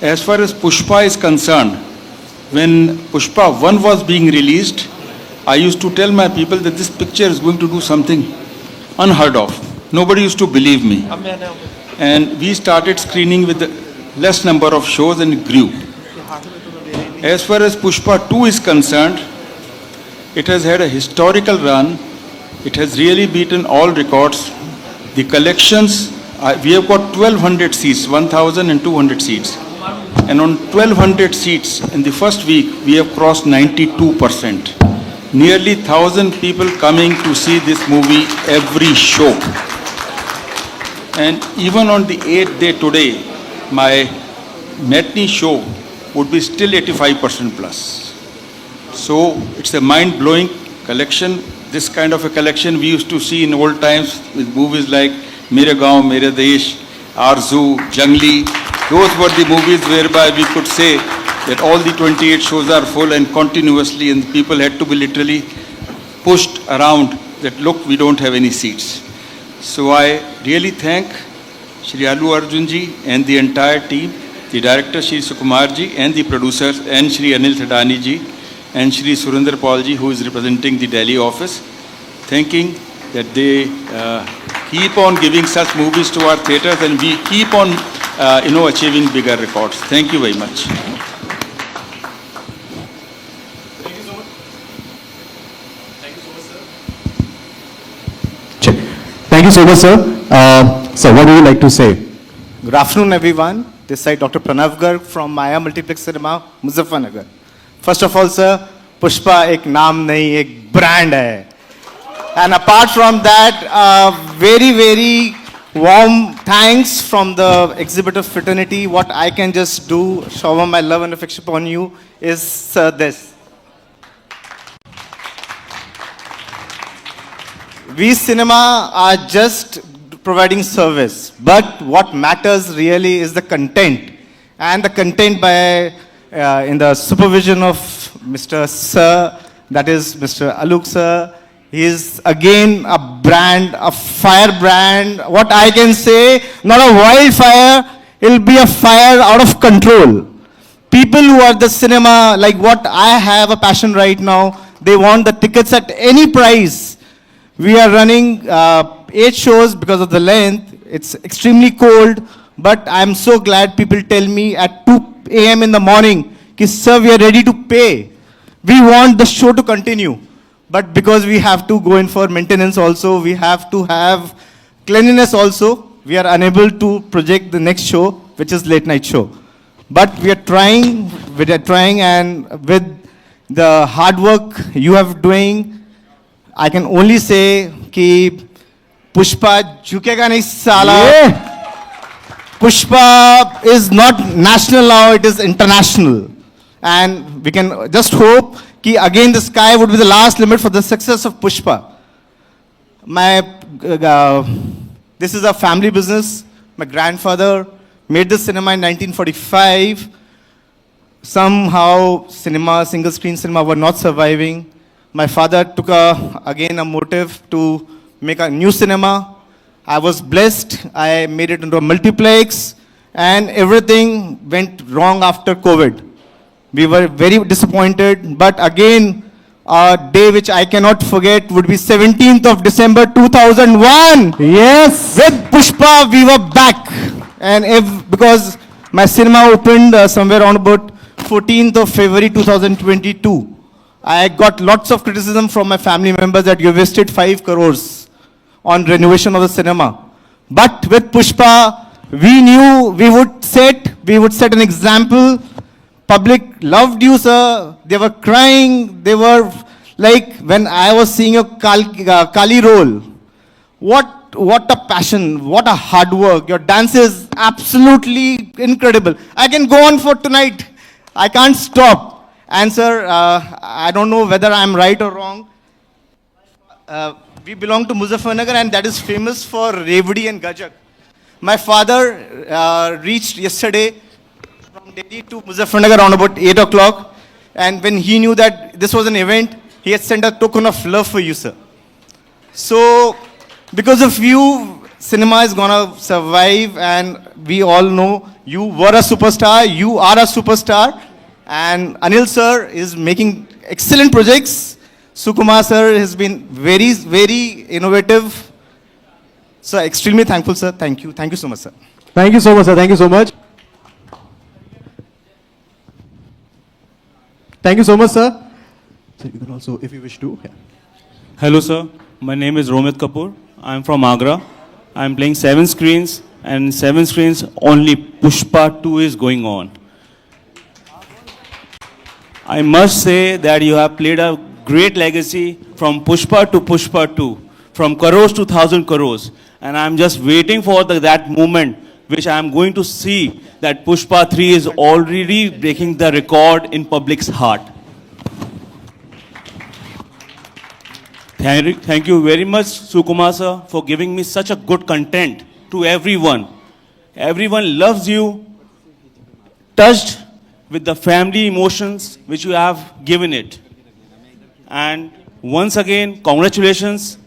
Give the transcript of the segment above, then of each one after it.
as far as Pushpa is concerned, when Pushpa 1 was being released, I used to tell my people that this picture is going to do something unheard of. Nobody used to believe me. And we started screening with less number of shows and it grew. As far as Pushpa 2 is concerned, it has had a historical run. It has really beaten all records. The collections, we have got 1200 seats, 1200 seats. And on 1200 seats in the first week, we have crossed 92%. Nearly 1,000 people coming to see this movie every show. And even on the 8th day today, my matinee show would be still 85% plus. So it's a mind-blowing collection. This kind of a collection we used to see in old times with movies like Mere Gaon, Mere Desh, Arzu, Jangli. Those were the movies whereby we could say that all the 28 shows are full and continuously, and people had to be literally pushed around that, look, we don't have any seats. So I really thank Shri Allu Arjun ji and the entire team, the director Shri Sukumar ji and the producers, and Shri Anil Thadani ji and Shri Surinder Paul ji, who is representing the Delhi office, thanking that they keep on giving such movies to our theatres and we keep on achieving bigger records. Thank you very much. Thank you so much, sir. Sir, what would you like to say? Good afternoon, everyone. This side Dr. Pranav Garg from Maya Multiplex Cinema, Muzaffarnagar. First of all, sir, Pushpa ek naam nahi, ek brand hai. And apart from that, very, very warm thanks from the exhibitor fraternity. What I can just do, shower my love and affection upon you, is this. We cinema are just providing service, but what matters really is the content. And the content by, in the supervision of Mr. Sir, that is Mr. Aluk Sir. He is again a brand, a fire brand. What I can say, not a wildfire, it'll be a fire out of control. People who are the cinema, like what I have a passion right now, they want the tickets at any price. We are running 8 shows because of the length. It's extremely cold, but I'm so glad people tell me at 2 a.m. in the morning, ki, sir, we are ready to pay. We want the show to continue. But because we have to go in for maintenance also, we have to have cleanliness also, we are unable to project the next show, which is late night show. But we are trying, and with the hard work you have doing, I can only say कि Pushpa झुकेगा नहीं साला. Pushpa is not national now, it is international. And we can just hope कि again the sky would be the last limit for the success of Pushpa. This is a family business. My grandfather made this cinema in 1945. Somehow single screen cinema were not surviving. My father took again a motive to make a new cinema. I was blessed. I made it into a multiplex, and everything went wrong after COVID. We were very disappointed, but again, a day which I cannot forget would be 17th of December 2001. Yes! With Pushpa, we were back. And because my cinema opened somewhere around about 14th of February 2022. I got lots of criticism from my family members that you wasted 5 crores on renovation of the cinema. But with Pushpa, we knew we would set an example. Public loved you, sir. They were crying. They were like, when I was seeing a Kali role, what a passion, what a hard work. Your dance is absolutely incredible. I can go on for tonight. I can't stop. And sir, I don't know whether I'm right or wrong. We belong to Muzaffarnagar, and that is famous for Revdi and Gajak. My father reached yesterday from Delhi to Muzaffarnagar around about 8 o'clock. And when he knew that this was an event, he had sent a token of love for you, sir. So, because of you, cinema is gonna survive, and we all know you were a superstar, you are a superstar, and Anil sir is making excellent projects. Sukumar sir has been very, very innovative. So extremely thankful, sir. Thank you. Thank you so much, sir. Thank you so much, sir. Thank you so much. Thank you so much, sir. So you can also, if you wish to. Yeah. Hello, sir. My name is Romit Kapoor. I'm from Agra. I'm playing 7 screens, and 7 screens only Pushpa 2 is going on. I must say that you have played a great legacy from Pushpa to Pushpa 2, from crores to 1,000 crores. And I'm just waiting for that moment which I'm going to see that Pushpa 3 is already breaking the record in public's heart. Thank you very much, Sukumar sir, for giving me such a good content to everyone. Everyone loves you, touched with the family emotions which you have given it. And once again, congratulations.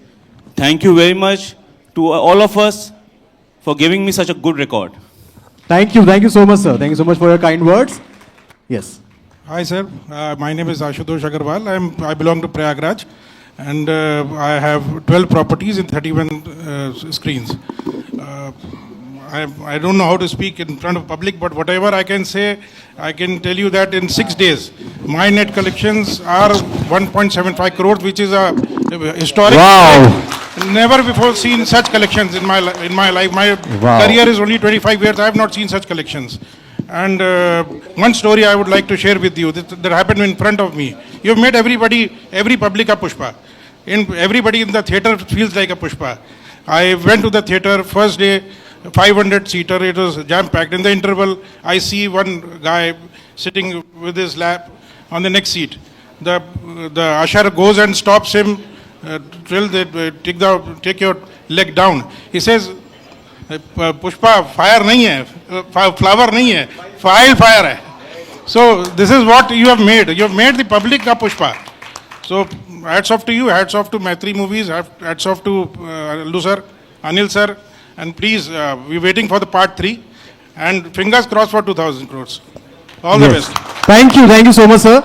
Thank you very much to all of us for giving me such a good record. Thank you so much, sir. Thank you so much for your kind words. Yes. Hi, sir. My name is Ashutosh Agarwal. I belong to Prayagraj, and I have 12 properties in 31 screens. I don't know how to speak in front of public, but whatever I can say, I can tell you that in 6 days, my net collections are 1.75 crores, which is a historic. Wow. Never before seen such collections in my life. My Wow. career is only 25 years. I have not seen such collections. And one story I would like to share with you that happened in front of me. You have made every public a Pushpa. Everybody in the theater feels like a Pushpa. I went to the theater first day, 500-seater. It was jam-packed. In the interval, I see one guy sitting with his lap on the next seat. The usher goes and stops him till they take your leg down. He says, Pushpa, fire nahi hai, flower nahi hai, fire hai. So this is what you have made. You have made the public a Pushpa. So hats off to you, hats off to Maitri Movies, hats off to Allu sir, Anil sir, and please, we're waiting for the part 3, and fingers crossed for 2,000 crores. All the Yes. best. Thank you so much, sir.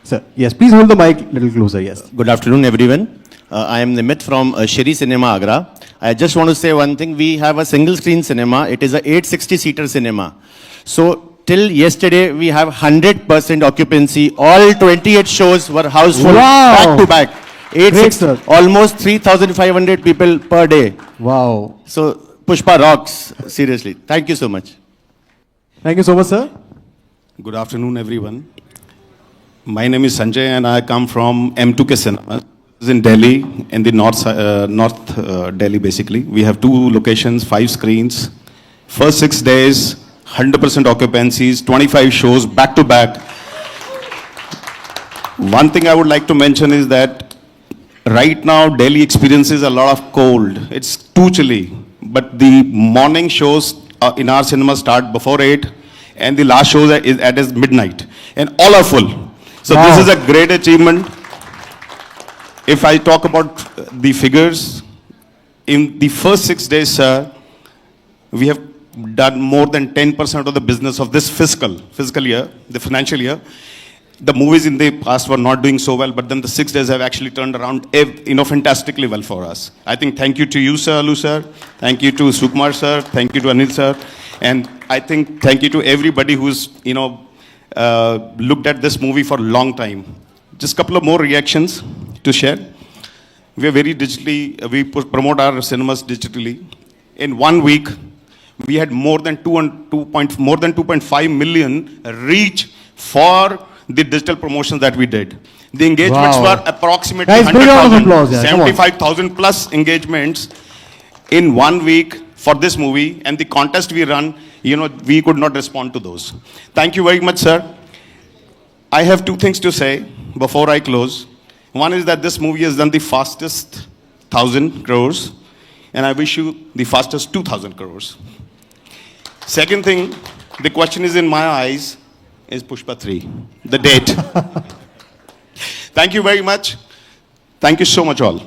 Sir, yes, please hold the mic a little closer, yes. Good afternoon, everyone. I am Nimit from Shri Cinema Agra. I just want to say one thing. We have a single screen cinema. It is a 860-seater cinema. So till yesterday, we have 100% occupancy. All 28 shows were houseful, Wow. back to back. Great, sir. Almost 3,500 people per day. Wow. So Pushpa rocks, seriously. Thank you so much. Thank you so much, sir. Good afternoon, everyone. My name is Sanjay, and I come from M2K Cinema. It's in Delhi, in the north Delhi, basically. We have 2 locations, 5 screens. First 6 days, 100% occupancies, 25 shows back to back. One thing I would like to mention is that right now Delhi experiences a lot of cold. It's too chilly, but the morning shows in our cinema start before 8, and the last shows is at midnight, and all are full. So Wow. this is a great achievement. If I talk about the figures, in the first 6 days, sir, we have done more than 10% of the business of this fiscal year, the financial year. The movies in the past were not doing so well, but then the 6 days have actually turned around, fantastically well for us. I think thank you to you, sir, Allu sir. Thank you to Sukumar sir. Thank you to Anil sir. And I think thank you to everybody who's, looked at this movie for a long time. Just a couple of more reactions to share. We are very we promote our cinemas digitally. In 1 week, we had more than 2.5 million reach for the digital promotions that we did. The engagements Wow. were approximately Guys, big round of 100,000, applause, yeah, come on. 75,000 plus engagements in 1 week for this movie, and the contest we run, we could not respond to those. Thank you very much, sir. I have 2 things to say before I close. One is that this movie has done the fastest 1,000 crores, and I wish you the fastest 2,000 crores. Second thing, the question is in my eyes, is Pushpa 3, the date. Thank you very much. Thank you so much all.